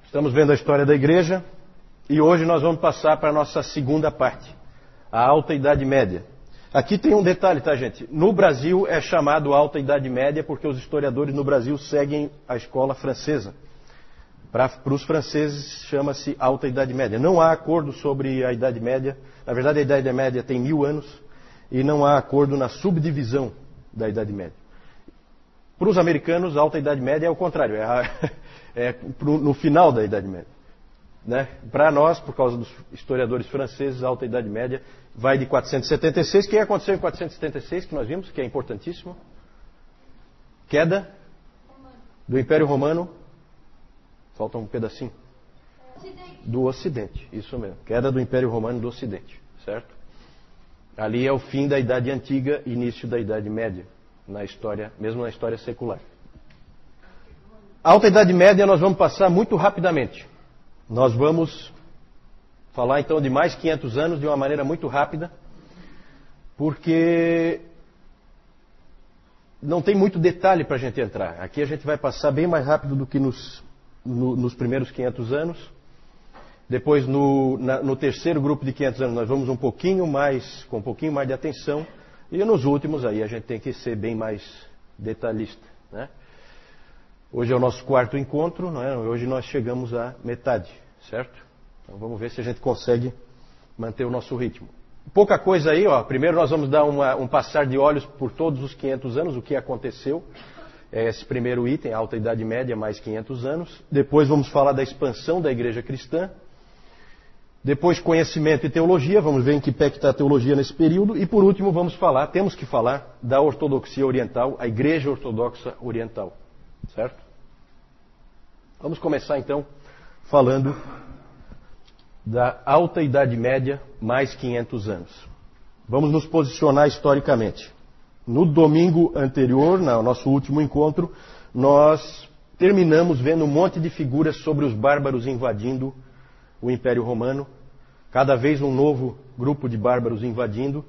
Estamos vendo a história da igreja e hoje nós vamos passar para a nossa segunda parte, a Alta Idade Média. Aqui tem um detalhe, tá, gente? No Brasil é chamado Alta Idade Média porque os historiadores no Brasil seguem a escola francesa. Para os franceses chama-se Alta Idade Média. Não há acordo sobre a Idade Média. Na verdade, a Idade Média tem 1000 anos e não há acordo na subdivisão da Idade Média. Para os americanos, a Alta Idade Média é o contrário, no final da Idade Média. Né? Para nós, por causa dos historiadores franceses, a Alta Idade Média vai de 476. O que aconteceu em 476, que nós vimos, que é importantíssimo? Queda do Império Romano. Falta um pedacinho. Do Ocidente, isso mesmo. Queda do Império Romano do Ocidente, certo? Ali é o fim da Idade Antiga, início da Idade Média, na história, mesmo na história secular. A Alta Idade Média nós vamos passar muito rapidamente. Nós vamos falar então de mais 500 anos de uma maneira muito rápida, porque não tem muito detalhe para a gente entrar. Aqui a gente vai passar bem mais rápido do que nos primeiros 500 anos. Depois, no terceiro grupo de 500 anos, nós vamos com um pouquinho mais de atenção. E nos últimos, aí a gente tem que ser bem mais detalhista, né? Hoje é o nosso quarto encontro, não é? Hoje nós chegamos à metade, certo? Então vamos ver se a gente consegue manter o nosso ritmo. Pouca coisa aí, ó. Primeiro nós vamos dar um passar de olhos por todos os 500 anos, o que aconteceu. É esse primeiro item, Alta Idade Média, mais 500 anos. Depois vamos falar da expansão da igreja cristã. Depois conhecimento e teologia, vamos ver em que pé que está a teologia nesse período. E por último temos que falar da ortodoxia oriental, a igreja ortodoxa oriental. Certo? Vamos começar então falando da Alta Idade Média, mais 500 anos. Vamos nos posicionar historicamente. No domingo anterior, no nosso último encontro, nós terminamos vendo um monte de figuras sobre os bárbaros invadindo o Império Romano. Cada vez um novo grupo de bárbaros invadindo,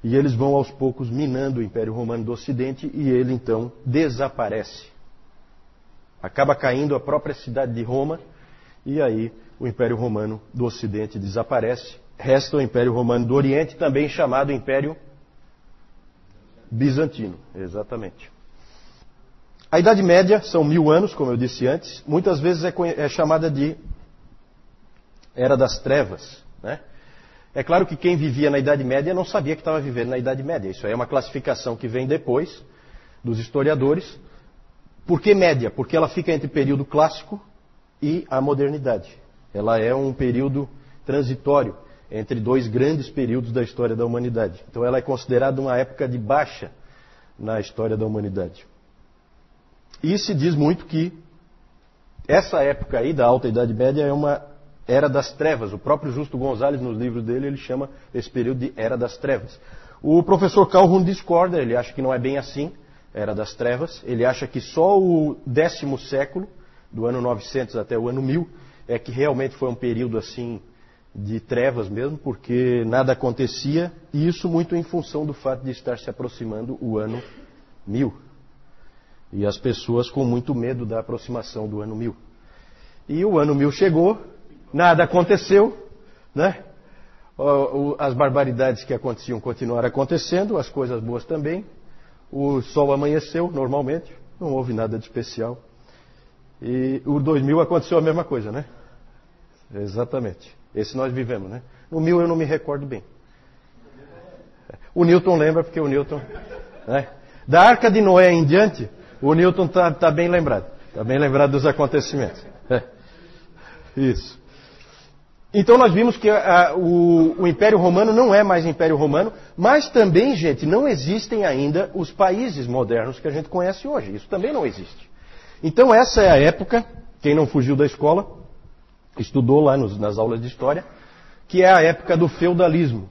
e eles vão aos poucos minando o Império Romano do Ocidente, e ele então desaparece. Acaba caindo a própria cidade de Roma, e aí o Império Romano do Ocidente desaparece. Resta o Império Romano do Oriente, também chamado Império Bizantino, exatamente. A Idade Média são 1000 anos, como eu disse antes. Muitas vezes é chamada de Era das Trevas, né? É claro que quem vivia na Idade Média não sabia que estava vivendo na Idade Média. Isso aí é uma classificação que vem depois dos historiadores. Por que média? Porque ela fica entre o período clássico e a modernidade. Ela é um período transitório entre dois grandes períodos da história da humanidade. Então ela é considerada uma época de baixa na história da humanidade. E se diz muito que essa época aí da Alta Idade Média é uma Era das Trevas. O próprio Justo Gonzalez, nos livros dele, ele chama esse período de Era das Trevas. O professor Calhoun discorda, ele acha que não é bem assim, Era das Trevas. Ele acha que só o 10º século, do ano 900 até o ano 1000, é que realmente foi um período assim de trevas mesmo, porque nada acontecia, e isso muito em função do fato de estar se aproximando o ano 1000. E as pessoas com muito medo da aproximação do ano 1000. E o ano 1000 chegou, nada aconteceu, né? As barbaridades que aconteciam continuaram acontecendo, as coisas boas também. O sol amanheceu normalmente, não houve nada de especial. E o 2000 aconteceu a mesma coisa, né? Exatamente. Esse nós vivemos, né? No 1000 eu não me recordo bem. O Newton lembra, porque o Newton... Né? Da Arca de Noé em diante, o Newton está bem lembrado. Está bem lembrado dos acontecimentos. Isso. Então nós vimos que o Império Romano não é mais Império Romano, mas também, gente, não existem ainda os países modernos que a gente conhece hoje. Isso também não existe. Então essa é a época, quem não fugiu da escola, estudou lá nas aulas de história, que é a época do feudalismo.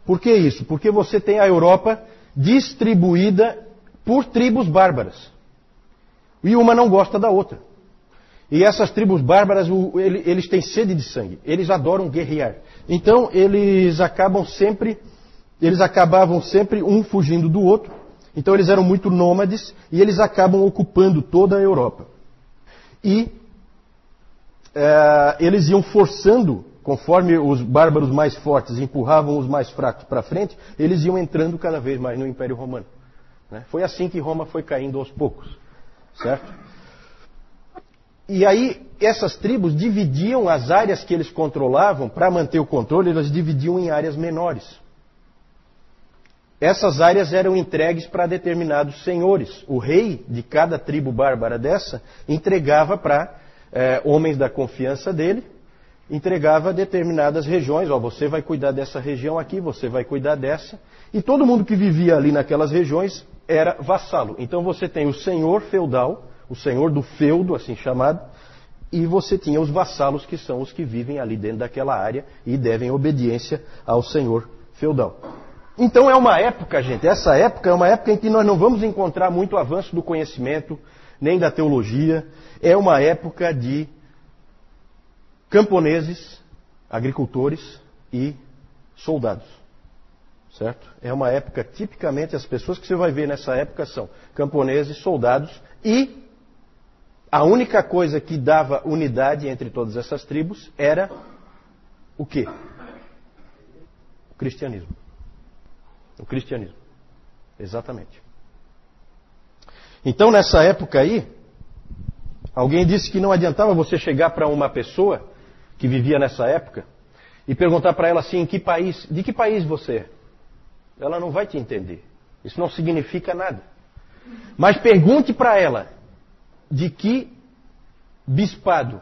Por que isso? Porque você tem a Europa distribuída por tribos bárbaras. E uma não gosta da outra. E essas tribos bárbaras, eles têm sede de sangue. Eles adoram guerrear. Então, eles acabavam sempre um fugindo do outro. Então, eles eram muito nômades e eles acabam ocupando toda a Europa. E eles iam forçando, conforme os bárbaros mais fortes empurravam os mais fracos para frente, eles iam entrando cada vez mais no Império Romano. Né? Foi assim que Roma foi caindo aos poucos. Certo? E aí, essas tribos dividiam as áreas que eles controlavam, para manter o controle, elas dividiam em áreas menores. Essas áreas eram entregues para determinados senhores. O rei de cada tribo bárbara dessa entregava para homens da confiança dele, entregava determinadas regiões. Ó, você vai cuidar dessa região aqui, você vai cuidar dessa. E todo mundo que vivia ali naquelas regiões era vassalo. Então você tem o senhor feudal, o senhor do feudo, assim chamado, e você tinha os vassalos, que são os que vivem ali dentro daquela área e devem obediência ao senhor feudal. Então é uma época, gente, essa época é uma época em que nós não vamos encontrar muito avanço do conhecimento, nem da teologia. É uma época de camponeses, agricultores e soldados. Certo? É uma época, tipicamente, as pessoas que você vai ver nessa época são camponeses, soldados, e a única coisa que dava unidade entre todas essas tribos era o quê? O cristianismo. O cristianismo. Exatamente. Então, nessa época aí, alguém disse que não adiantava você chegar para uma pessoa que vivia nessa época e perguntar para ela assim, de que país você é? Ela não vai te entender. Isso não significa nada. Mas pergunte para ela de que bispado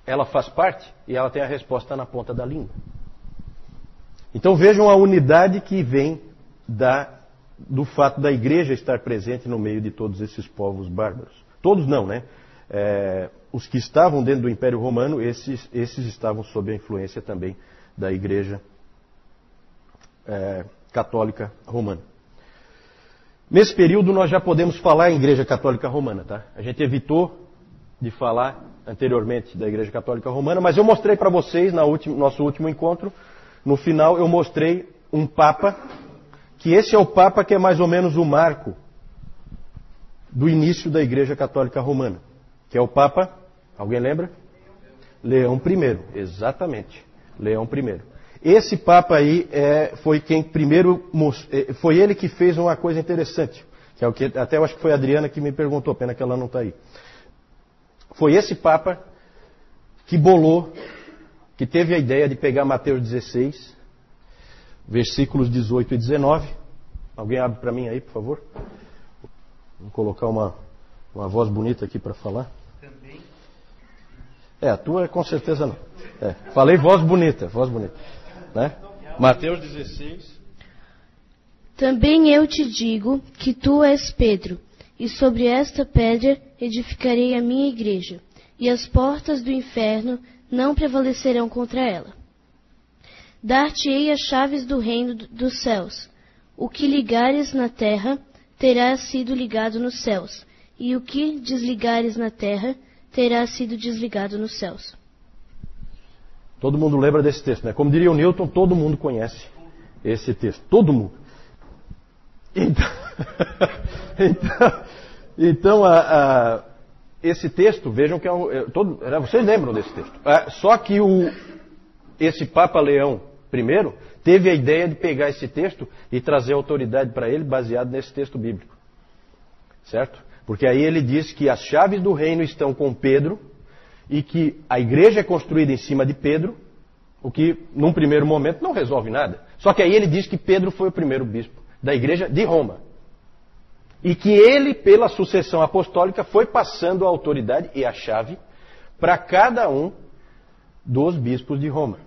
ela faz parte e ela tem a resposta na ponta da língua. Então vejam a unidade que vem do fato da igreja estar presente no meio de todos esses povos bárbaros. Todos não, né? Os que estavam dentro do Império Romano, esses estavam sob a influência também da igreja católica romana. Nesse período nós já podemos falar em Igreja Católica Romana, tá? A gente evitou de falar anteriormente da Igreja Católica Romana, mas eu mostrei para vocês, nosso último encontro, no final eu mostrei um Papa, que esse é o Papa que é mais ou menos o marco do início da Igreja Católica Romana, que é o Papa, alguém lembra? Leão I, exatamente, Leão I. Esse Papa aí foi quem primeiro, foi ele que fez uma coisa interessante, que é o que até eu acho que foi a Adriana que me perguntou, pena que ela não está aí. Foi esse Papa que bolou, que teve a ideia de pegar Mateus 16, versículos 18 e 19. Alguém abre para mim aí, por favor? Vou colocar uma voz bonita aqui para falar. Também. A tua com certeza não. Falei voz bonita. Né? Mateus 16. Também eu te digo que tu és Pedro, e sobre esta pedra edificarei a minha igreja, e as portas do inferno não prevalecerão contra ela. Dar-te-ei as chaves do reino dos céus. O que ligares na terra terá sido ligado nos céus, e o que desligares na terra terá sido desligado nos céus. Todo mundo lembra desse texto, né? Como diria o Newton, todo mundo conhece esse texto. Todo mundo. Então esse texto, vejam que vocês lembram desse texto. Só que esse Papa Leão I teve a ideia de pegar esse texto e trazer autoridade para ele baseado nesse texto bíblico. Certo? Porque aí ele diz que as chaves do reino estão com Pedro e que a igreja é construída em cima de Pedro, o que num primeiro momento não resolve nada. Só que aí ele diz que Pedro foi o primeiro bispo da igreja de Roma. E que ele, pela sucessão apostólica, foi passando a autoridade e a chave para cada um dos bispos de Roma.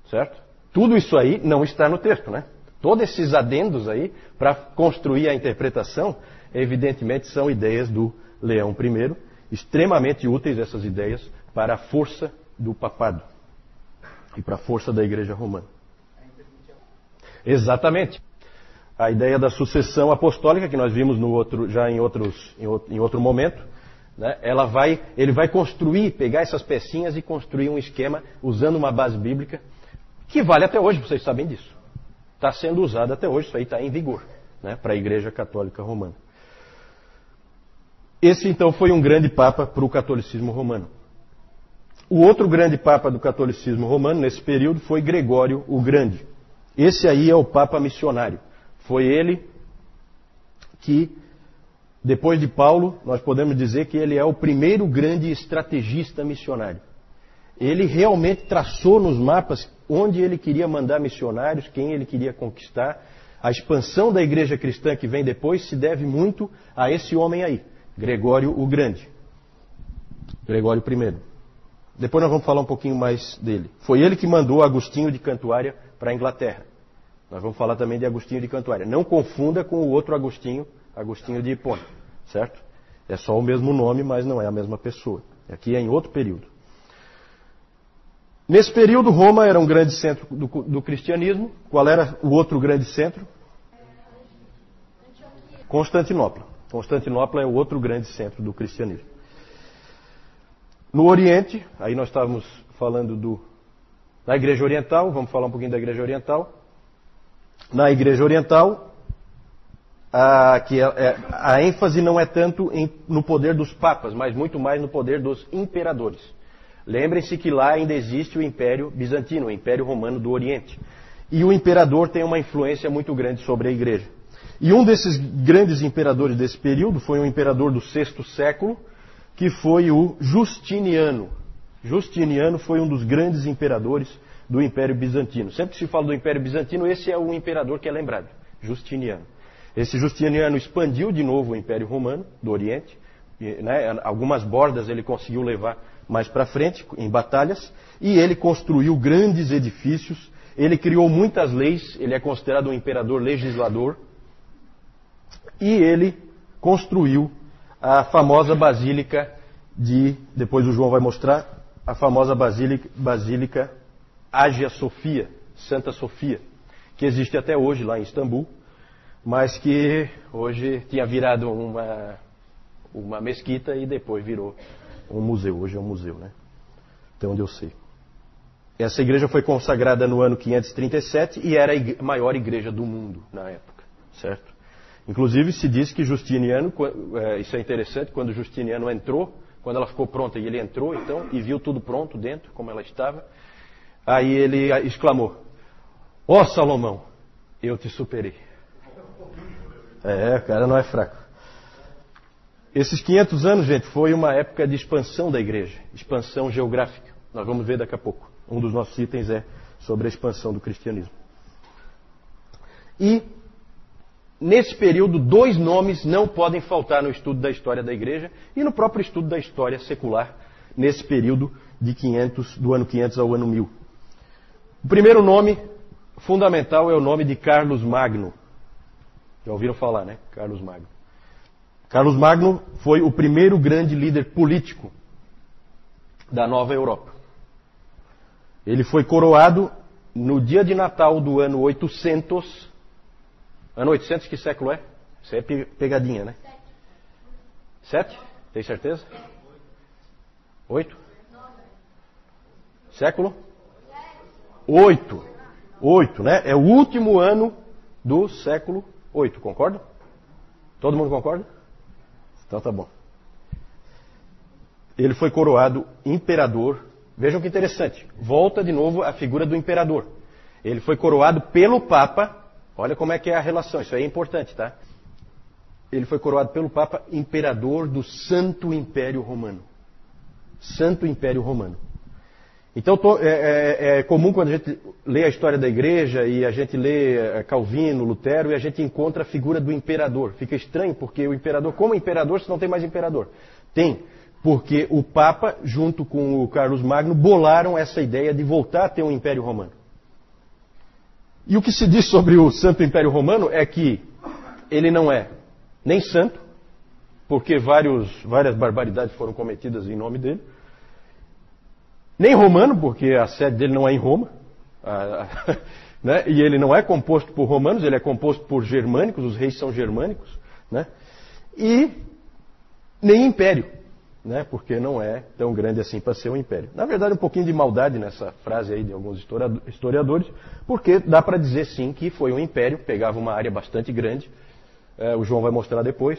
Certo? Tudo isso aí não está no texto, né? Todos esses adendos aí, para construir a interpretação, evidentemente são ideias do Leão I, extremamente úteis essas ideias para a força do papado e para a força da igreja romana. Exatamente. A ideia da sucessão apostólica, que nós vimos já em outro momento, né? Ele vai construir, pegar essas pecinhas e construir um esquema usando uma base bíblica que vale até hoje, vocês sabem disso. Está sendo usado até hoje, isso aí está em vigor, né? Para a Igreja Católica Romana. Esse então foi um grande Papa para o catolicismo romano. O outro grande papa do catolicismo romano, nesse período, foi Gregório o Grande. Esse aí é o papa missionário. Foi ele que, depois de Paulo, nós podemos dizer que ele é o primeiro grande estrategista missionário. Ele realmente traçou nos mapas onde ele queria mandar missionários, quem ele queria conquistar. A expansão da igreja cristã que vem depois se deve muito a esse homem aí, Gregório o Grande. Gregório I. Depois nós vamos falar um pouquinho mais dele. Foi ele que mandou Agostinho de Cantuária para a Inglaterra. Nós vamos falar também de Agostinho de Cantuária. Não confunda com o outro Agostinho, Agostinho de Hipona, certo? É só o mesmo nome, mas não é a mesma pessoa. Aqui é em outro período. Nesse período, Roma era um grande centro do cristianismo. Qual era o outro grande centro? Constantinopla. Constantinopla é o outro grande centro do cristianismo. No Oriente, aí nós estávamos falando da Igreja Oriental, vamos falar um pouquinho da Igreja Oriental. Na Igreja Oriental, a ênfase não é tanto no poder dos papas, mas muito mais no poder dos imperadores. Lembrem-se que lá ainda existe o Império Bizantino, o Império Romano do Oriente. E o imperador tem uma influência muito grande sobre a Igreja. E um desses grandes imperadores desse período foi um imperador do VI século, que foi o Justiniano. Justiniano foi um dos grandes imperadores do Império Bizantino. Sempre que se fala do Império Bizantino, esse é o imperador que é lembrado, Justiniano. Esse Justiniano expandiu de novo o Império Romano do Oriente, né? Algumas bordas ele conseguiu levar mais para frente, em batalhas, e ele construiu grandes edifícios, ele criou muitas leis, ele é considerado um imperador legislador, e ele construiu a famosa Basílica depois o João vai mostrar, a famosa Basílica Hagia Sophia, Santa Sofia, que existe até hoje lá em Istambul, mas que hoje tinha virado uma mesquita e depois virou um museu. Hoje é um museu, né? Até onde eu sei. Essa igreja foi consagrada no ano 537 e era a maior igreja do mundo na época, certo? Inclusive se diz que Justiniano, isso é interessante, quando Justiniano entrou, quando ela ficou pronta e ele entrou então, e viu tudo pronto dentro, como ela estava, aí ele exclamou: ó Salomão, eu te superei. O cara não é fraco. Esses 500 anos, gente, foi uma época de expansão da igreja, expansão geográfica. Nós vamos ver daqui a pouco. Um dos nossos itens é sobre a expansão do cristianismo. E, nesse período, 2 nomes não podem faltar no estudo da história da igreja e no próprio estudo da história secular, nesse período do ano 500 ao ano 1000. O primeiro nome fundamental é o nome de Carlos Magno. Já ouviram falar, né? Carlos Magno. Carlos Magno foi o primeiro grande líder político da Nova Europa. Ele foi coroado no dia de Natal do ano 800. Ano 800, que século é? Isso é pegadinha, né? 7? Tem certeza? 8? Século? 8. 8, né? É o último ano do século 8, concorda? Todo mundo concorda? Então tá bom. Ele foi coroado imperador. Vejam que interessante. Volta de novo a figura do imperador. Ele foi coroado pelo Papa. Olha como é que é a relação. Isso aí é importante, tá? Ele foi coroado pelo Papa imperador do Santo Império Romano. Santo Império Romano. Então é comum quando a gente lê a história da igreja e a gente lê Calvino, Lutero, e a gente encontra a figura do imperador. Fica estranho porque o imperador, como imperador, se não tem mais imperador? Tem, porque o Papa, junto com o Carlos Magno, bolaram essa ideia de voltar a ter um Império Romano. E o que se diz sobre o Santo Império Romano é que ele não é nem santo, porque várias barbaridades foram cometidas em nome dele, nem romano, porque a sede dele não é em Roma, né? E ele não é composto por romanos, ele é composto por germânicos, os reis são germânicos, né? E nem império, né? Porque não é tão grande assim para ser um império. Na verdade, um pouquinho de maldade nessa frase aí de alguns historiadores, porque dá para dizer sim que foi um império, pegava uma área bastante grande, o João vai mostrar depois,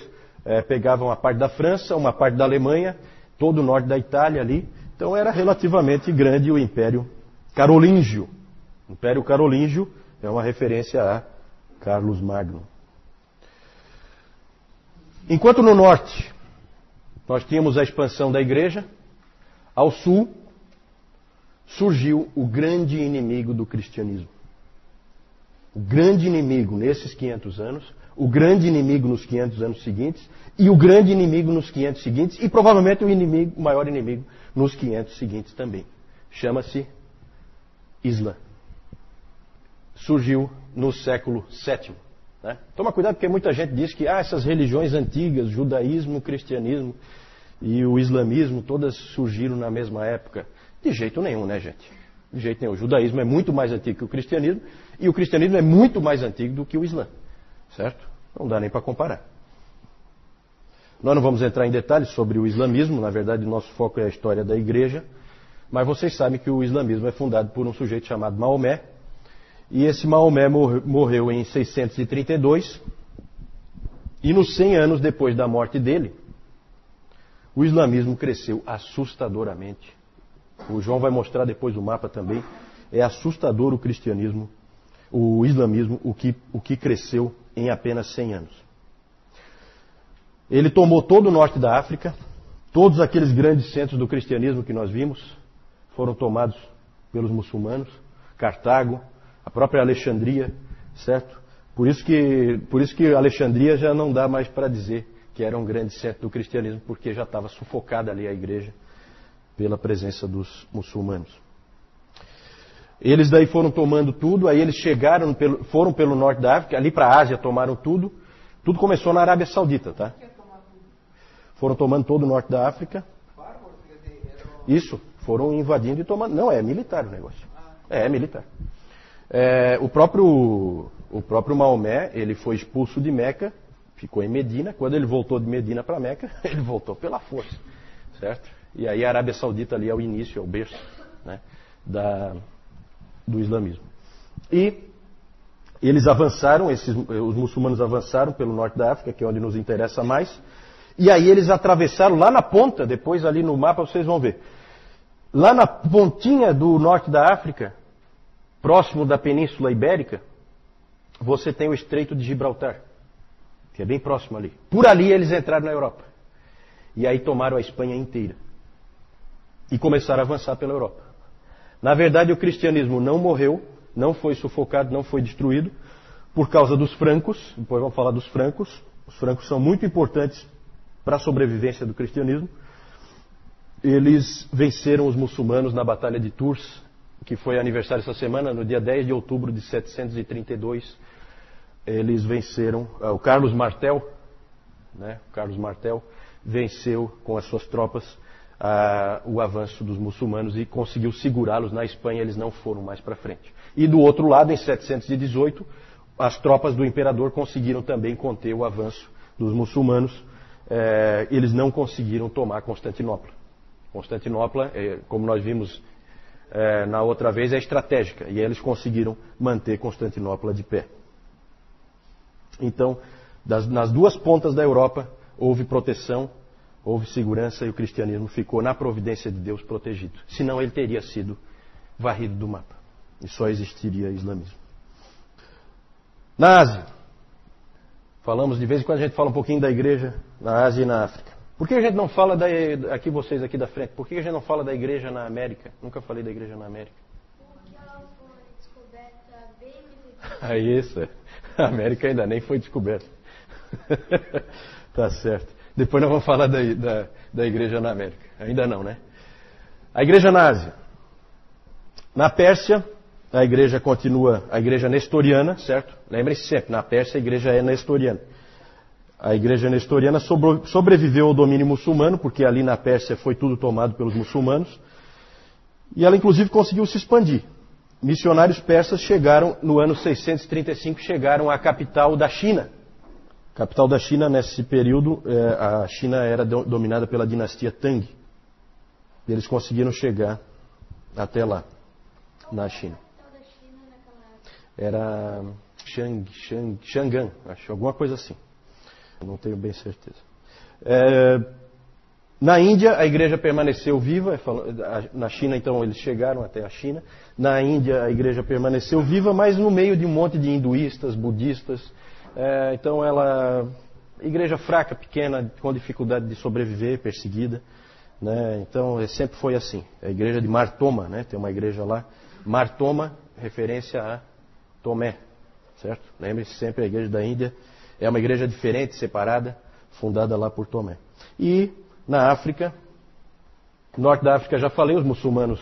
pegava uma parte da França, uma parte da Alemanha, todo o norte da Itália ali, Então era relativamente grande o Império Carolíngio. O Império Carolíngio é uma referência a Carlos Magno. Enquanto no norte nós tínhamos a expansão da igreja, ao sul surgiu o grande inimigo do cristianismo. O grande inimigo nesses 500 anos, o grande inimigo nos 500 anos seguintes e o grande inimigo nos 500 seguintes e provavelmente o maior inimigo nos 500 seguintes também. Chama-se Islã. Surgiu no século VII. Né? Toma cuidado porque muita gente diz que essas religiões antigas, judaísmo, cristianismo e o islamismo, todas surgiram na mesma época. De jeito nenhum, né, gente? De jeito nenhum. O judaísmo é muito mais antigo que o cristianismo e o cristianismo é muito mais antigo do que o Islã. Certo? Não dá nem para comparar. Nós não vamos entrar em detalhes sobre o islamismo, na verdade o nosso foco é a história da igreja, mas vocês sabem que o islamismo é fundado por um sujeito chamado Maomé, e esse Maomé morreu em 632, e nos 100 anos depois da morte dele, o islamismo cresceu assustadoramente. O João vai mostrar depois o mapa também. É assustador o cristianismo, o islamismo, o que cresceu em apenas 100 anos. Ele tomou todo o norte da África, todos aqueles grandes centros do cristianismo que nós vimos foram tomados pelos muçulmanos, Cartago, a própria Alexandria, certo? Por isso que Alexandria já não dá mais para dizer que era um grande centro do cristianismo, porque já estava sufocada ali a igreja pela presença dos muçulmanos. Eles daí foram tomando tudo, aí eles foram pelo norte da África, ali para a Ásia tomaram tudo. Tudo começou na Arábia Saudita, tá? Foram tomando todo o norte da África. Isso, foram invadindo e tomando. Não, é militar o negócio. É militar. O próprio Maomé, ele foi expulso de Meca, ficou em Medina. Quando ele voltou de Medina para Meca, ele voltou pela força, certo? E aí a Arábia Saudita ali é o início, é o berço, né, do islamismo. E eles avançaram, os muçulmanos avançaram pelo norte da África, que é onde nos interessa mais. E aí eles atravessaram lá na ponta, depois ali no mapa vocês vão ver. Lá na pontinha do norte da África, próximo da Península Ibérica, você tem o Estreito de Gibraltar, que é bem próximo ali. Por ali eles entraram na Europa. E aí tomaram a Espanha inteira. E começaram a avançar pela Europa. Na verdade, o cristianismo não morreu, não foi sufocado, não foi destruído, por causa dos francos. Depois vamos falar dos francos. Os francos são muito importantes para a sobrevivência do cristianismo. Eles venceram os muçulmanos na Batalha de Tours, que foi aniversário essa semana, no dia 10 de outubro de 732. Eles venceram, o Carlos Martel, né? O Carlos Martel venceu com as suas tropas o avanço dos muçulmanos e conseguiu segurá-los na Espanha. Eles não foram mais para frente. E do outro lado, em 718, as tropas do imperador conseguiram também conter o avanço dos muçulmanos. Eles não conseguiram tomar Constantinopla. Constantinopla, como nós vimos na outra vez, é estratégica. E eles conseguiram manter Constantinopla de pé. Então, nas duas pontas da Europa, houve proteção, houve segurança e o cristianismo ficou na providência de Deus protegido. Senão ele teria sido varrido do mapa. E só existiria islamismo. Na Ásia. Falamos de vez em quando, a gente fala um pouquinho da igreja na Ásia e na África. Por que a gente não fala aqui vocês aqui da frente, por que a gente não fala da igreja na América? Nunca falei da igreja na América. Porque ela foi descoberta bem Isso. A América ainda nem foi descoberta. Tá certo. Depois nós vamos falar da igreja na América. Ainda não, né? A igreja na Ásia. Na Pérsia, a igreja continua, a igreja nestoriana, certo? Lembrem-se sempre, na Pérsia a igreja é nestoriana. A igreja nestoriana sobreviveu ao domínio muçulmano, porque ali na Pérsia foi tudo tomado pelos muçulmanos. E ela inclusive conseguiu se expandir. Missionários persas chegaram, no ano 635, chegaram à capital da China. A capital da China, nesse período, a China era dominada pela dinastia Tang. E eles conseguiram chegar até lá, na China. Era Chang'an, acho, alguma coisa assim. Não tenho bem certeza. Na Índia, a igreja permaneceu viva. Na China, então, eles chegaram até a China. Na Índia, a igreja permaneceu viva, mas no meio de um monte de hinduístas, budistas. Então, igreja fraca, pequena, com dificuldade de sobreviver, perseguida. Né? Então, sempre foi assim. A igreja de Mar Thoma, né? Tem uma igreja lá. Mar Thoma, referência a Tomé. Certo? Lembre-se sempre, a igreja da Índia é uma igreja diferente, separada, fundada lá por Tomé. E na África, norte da África, já falei, os muçulmanos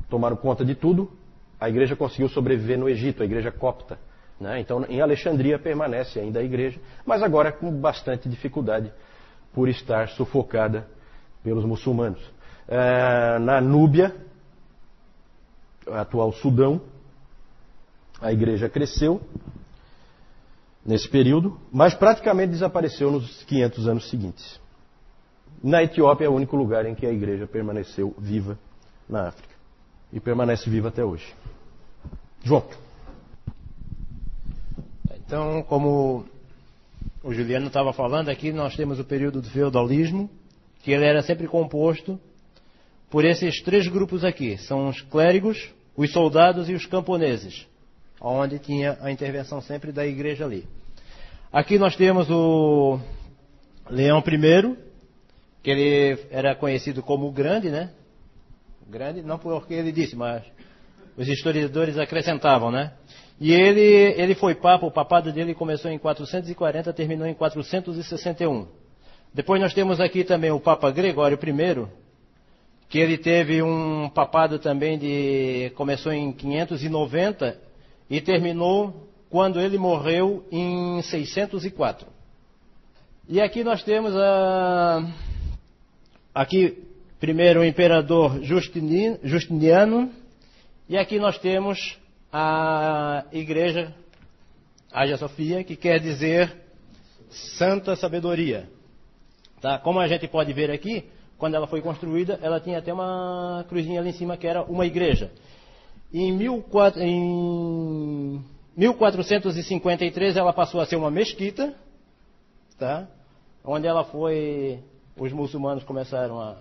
tomaram conta de tudo. A igreja conseguiu sobreviver no Egito, a igreja copta. Né? Então, em Alexandria permanece ainda a igreja, mas agora com bastante dificuldade por estar sufocada pelos muçulmanos. Na Núbia, atual Sudão, a igreja cresceu nesse período, mas praticamente desapareceu nos 500 anos seguintes. Na Etiópia é o único lugar em que a igreja permaneceu viva na África. E permanece viva até hoje. João. Então, como o Juliano estava falando, aqui nós temos o período do feudalismo, que ele era sempre composto por esses três grupos aqui. São os clérigos, os soldados e os camponeses, onde tinha a intervenção sempre da igreja ali. Aqui nós temos o Leão I, que ele era conhecido como o Grande, né? Grande, não porque ele disse, mas os historiadores acrescentavam, né? E ele foi papa, o papado dele começou em 440, terminou em 461. Depois nós temos aqui também o Papa Gregório I, que ele teve um papado também começou em 590 e terminou quando ele morreu em 604. E aqui nós temos aqui primeiro o imperador Justiniano, e aqui nós temos a igreja Hagia Sophia, que quer dizer Santa Sabedoria. Tá? Como a gente pode ver aqui, quando ela foi construída, ela tinha até uma cruzinha ali em cima que era uma igreja. Em 1453 ela passou a ser uma mesquita, tá? Onde os muçulmanos começaram a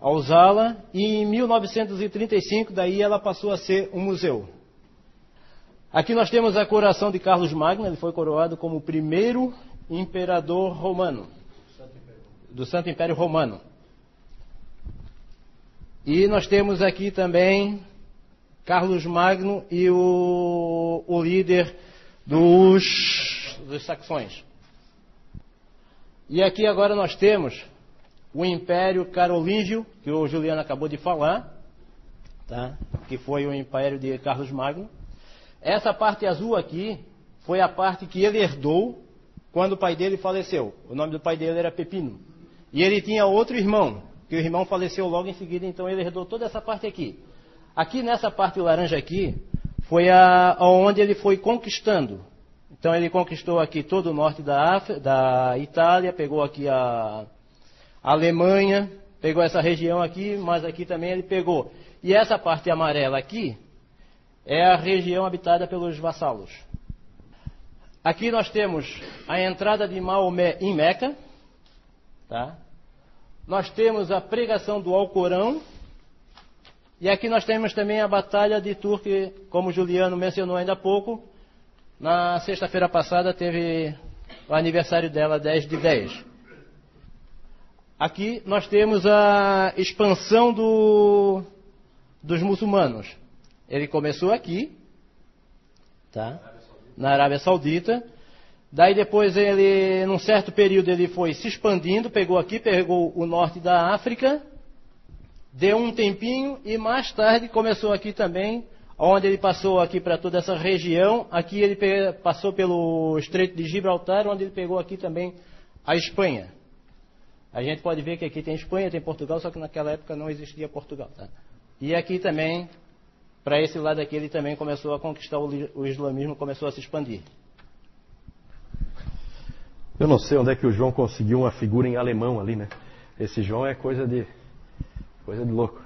usá-la, e em 1935 daí ela passou a ser um museu. Aqui nós temos a coroação de Carlos Magno, ele foi coroado como o primeiro imperador romano, do Santo Império Romano. E nós temos aqui também Carlos Magno e o líder dos saxões. E aqui agora nós temos o Império Carolíngio, que o Juliano acabou de falar, tá? Que foi o Império de Carlos Magno. Essa parte azul aqui foi a parte que ele herdou quando o pai dele faleceu. O nome do pai dele era Pepino. E ele tinha outro irmão, que o irmão faleceu logo em seguida, então ele herdou toda essa parte aqui. Aqui nessa parte laranja aqui, foi onde ele foi conquistando. Então ele conquistou aqui todo o norte da Itália, pegou aqui a Alemanha, pegou essa região aqui, mas aqui também ele pegou. E essa parte amarela aqui é a região habitada pelos vassalos. Aqui nós temos a entrada de Maomé em Meca, tá? Nós temos a pregação do Alcorão, e aqui nós temos também a Batalha de Turque, como o Juliano mencionou ainda há pouco. Na sexta-feira passada teve o aniversário dela, 10/10. Aqui nós temos a expansão dos muçulmanos. Ele começou aqui, tá? Na Arábia Saudita. Daí depois ele, num certo período, ele foi se expandindo, pegou o norte da África, deu um tempinho e mais tarde começou aqui também, onde ele passou aqui para toda essa região. Aqui ele passou pelo Estreito de Gibraltar, onde ele pegou aqui também a Espanha. A gente pode ver que aqui tem Espanha, tem Portugal, só que naquela época não existia Portugal. Tá? E aqui também, para esse lado aqui, ele também começou a conquistar o islamismo, começou a se expandir. Eu não sei onde é que o João conseguiu uma figura em alemão ali, né? Esse João é coisa de louco.